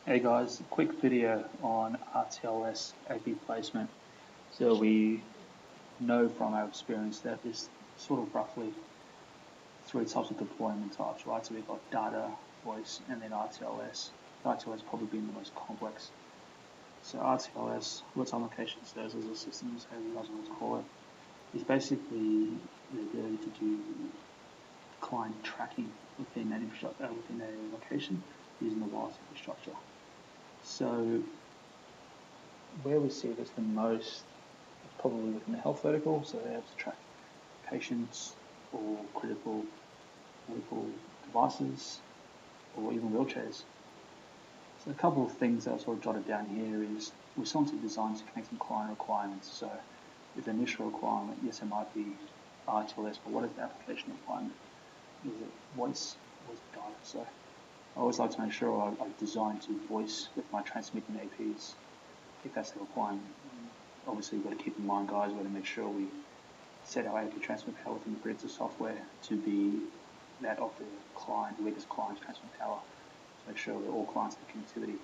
Hey guys, a quick video on RTLS AP placement. So we know from our experience that there's sort of roughly three types of deployment types, right? So we've got data, voice, and then RTLS. RTLS probably being the most complex. So RTLS, what some applications does as a systems, however you guys want to call it, is basically the ability to do client tracking within that infrastructure, within a location using the wireless infrastructure. So where we see this the most is probably within the health vertical, so they have to track patients or critical medical devices or even wheelchairs. So a couple of things that I sort of jotted down here is we want to design to connect some client requirements. So with the initial requirement, yes, it might be RTLS, but what is the application requirement? Is it voice or is it data? So I always like to make sure I design to voice with my transmitting APs, if that's the requirement. Obviously, we've got to keep in mind, guys, we've got to make sure we set our AP transmit power within the grids of software to be that of the client, the weakest client's transmit power, to make sure that all clients have connectivity.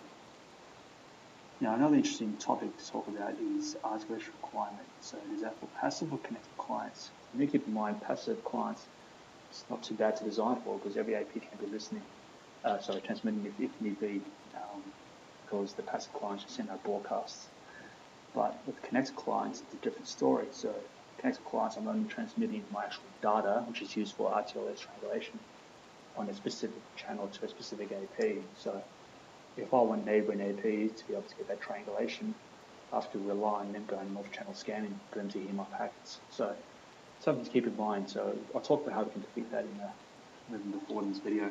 Now, another interesting topic to talk about is RTLS requirement. So is that for passive or connected clients? You need to keep in mind, passive clients, it's not too bad to design for because every AP can be listening. Transmitting if need be, because the passive clients just send out broadcasts. But with connected clients, it's a different story. So connected clients, I'm only transmitting my actual data, which is used for RTLS triangulation on a specific channel to a specific AP. So if I want neighboring APs to be able to get that triangulation, I have to rely on them going off-channel scanning for them to hear my packets. So something to keep in mind. So I'll talk about how we can defeat that moving forward in this video.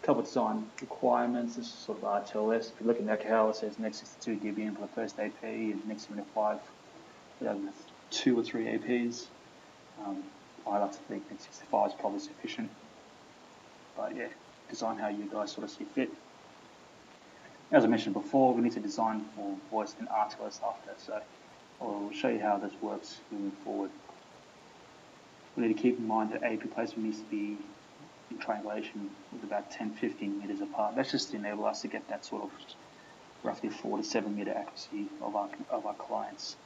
Couple of design requirements. This is sort of RTLS. If you look at NetCal, it says next 62 dBm for the first AP and next 75 with 2 or 3 APs. I like to think next 65 is probably sufficient. But yeah, design how you guys sort of see fit. As I mentioned before, we need to design for voice and RTLS after. So I'll show you how this works moving forward. We need to keep in mind that AP placement needs to be in triangulation with about 10-15 meters apart. That's just to enable us to get that sort of roughly 4 to 7 meter accuracy of our clients.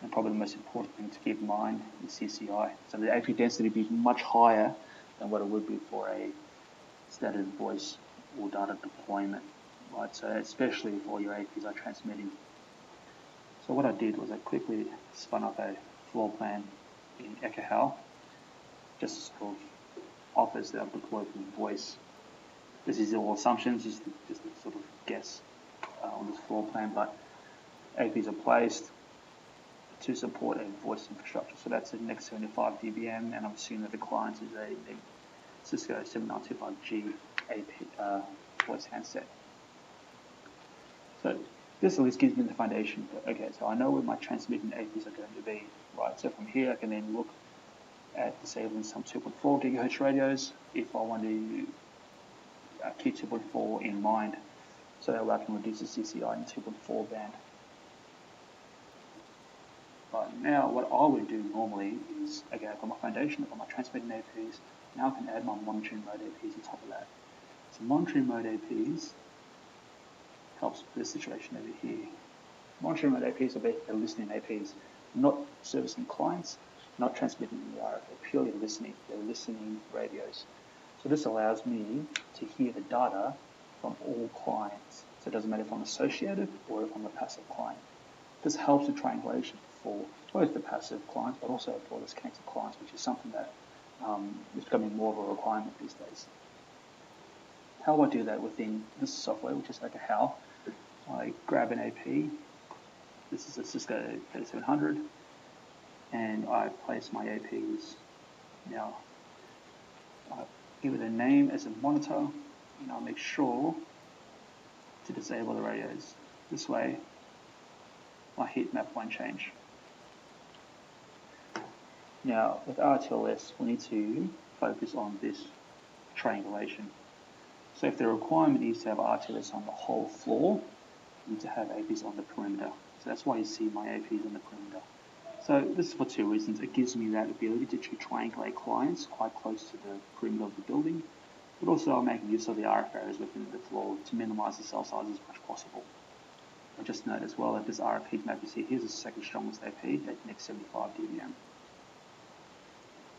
And probably the most important thing to keep in mind is CCI. So the AP density will be much higher than what it would be for a standard voice or data deployment, right? So especially if all your APs are transmitting. So what I did was I quickly spun up a floor plan in Ekahau, just to sort of offers that I've deployed from voice. This is all assumptions, just a sort of guess on this floor plan, but APs are placed to support a voice infrastructure. So that's the next 75 dBm, and I'm assuming that the client is a Cisco 7925G AP voice handset. So this at least gives me the foundation. Okay, so I know where my transmitting APs are going to be, right? So from here I can then look at disabling some 2.4 gigahertz radios if I want to keep 2.4 in mind, so that way I can reduce the CCI in 2.4 band. But now what I would do normally is, okay, I've got my foundation, I've got my transmitting APs, now I can add my monitoring mode APs on top of that. So monitoring mode APs helps with this situation over here. Monitoring mode APs are basically listening APs, not servicing clients, not transmitting in the RF, they're purely listening. They're listening radios. So this allows me to hear the data from all clients. So it doesn't matter if I'm associated or if I'm a passive client. This helps with triangulation for both the passive clients, but also for this connected clients, which is something that is becoming more of a requirement these days. How do I do that within this software, which is like a how? I grab an AP. This is a Cisco 3700. And I place my APs. Now, I give it a name as a monitor, and I'll make sure to disable the radios. This way, my heat map won't change. Now, with RTLS, we need to focus on this triangulation. So if the requirement is to have RTLS on the whole floor, you need to have APs on the perimeter. So that's why you see my APs on the perimeter. So this is for two reasons. It gives me that ability to triangulate clients quite close to the perimeter of the building. but also making use of the RF barriers within the floor to minimize the cell size as much as possible. I'll just note as well that this RF heat map you see here's the second strongest AP, that next 75 dBm.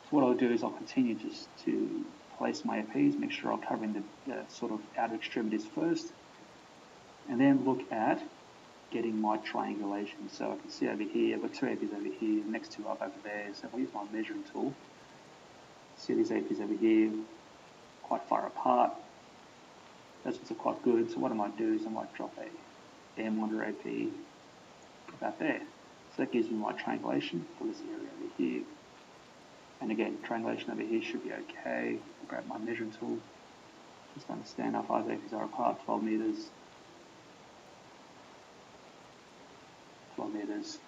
So what I'll do is I'll continue just to place my APs, make sure I'm covering the sort of outer extremities first, and then look at getting my triangulation. So I can see over here, I've got two APs over here, next two up over there, so if I use my measuring tool, see these APs over here, quite far apart. Those ones are quite good, so what I might do is I might drop a air monitor AP about there. So that gives me my triangulation for this area over here. And again, triangulation over here should be okay. I'll grab my measuring tool, just understand how far those APs are apart, 12 meters. 12 meters.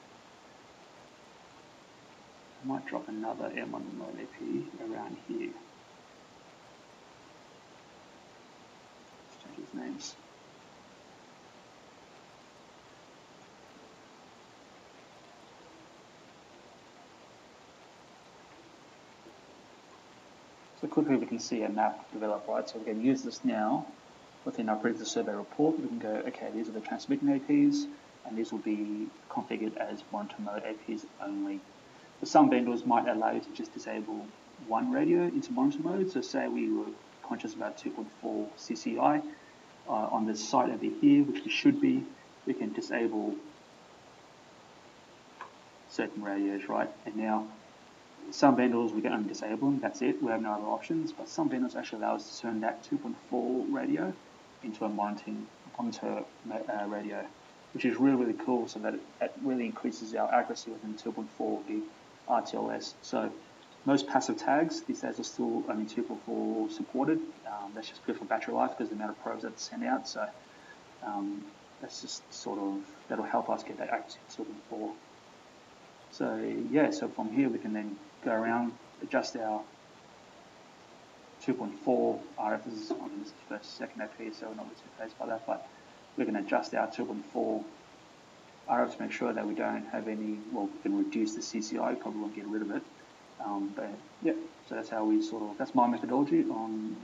I might drop another M1 mode AP around here. Let's change these names. So quickly we can see a map develop, right? So we can use this now within our previous survey report. We can go, okay, these are the transmitting APs, and these will be configured as monitor mode APs only. But some vendors might allow you to just disable one radio into monitor mode. So say we were conscious about 2.4 CCI on this site over here, which we should be, we can disable certain radios, right? And now some vendors we can only disable them, that's it, we have no other options, but some vendors actually allow us to turn that 2.4 radio into a monitor radio, which is really, really cool, so that it really increases our accuracy within 2.4 gig RTLS. So most passive tags these days are still only 2.4 supported. That's just good for battery life because the amount of probes that send out, so that's just sort of, that'll help us get that accuracy to 2.4. So yeah, so from here we can then go around, adjust our 2.4 RFs on this first, second AP, so we're not too phased by that, but we can adjust our 2.4 RFs to make sure that we don't have any, well, we can reduce the CCI, probably won't get rid of it. But yeah, so that's how we sort of, that's my methodology on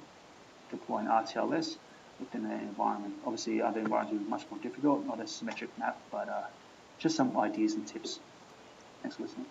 deploying RTLS within an environment. Obviously other environments will be much more difficult, not a symmetric map, but just some ideas and tips. Thanks for listening.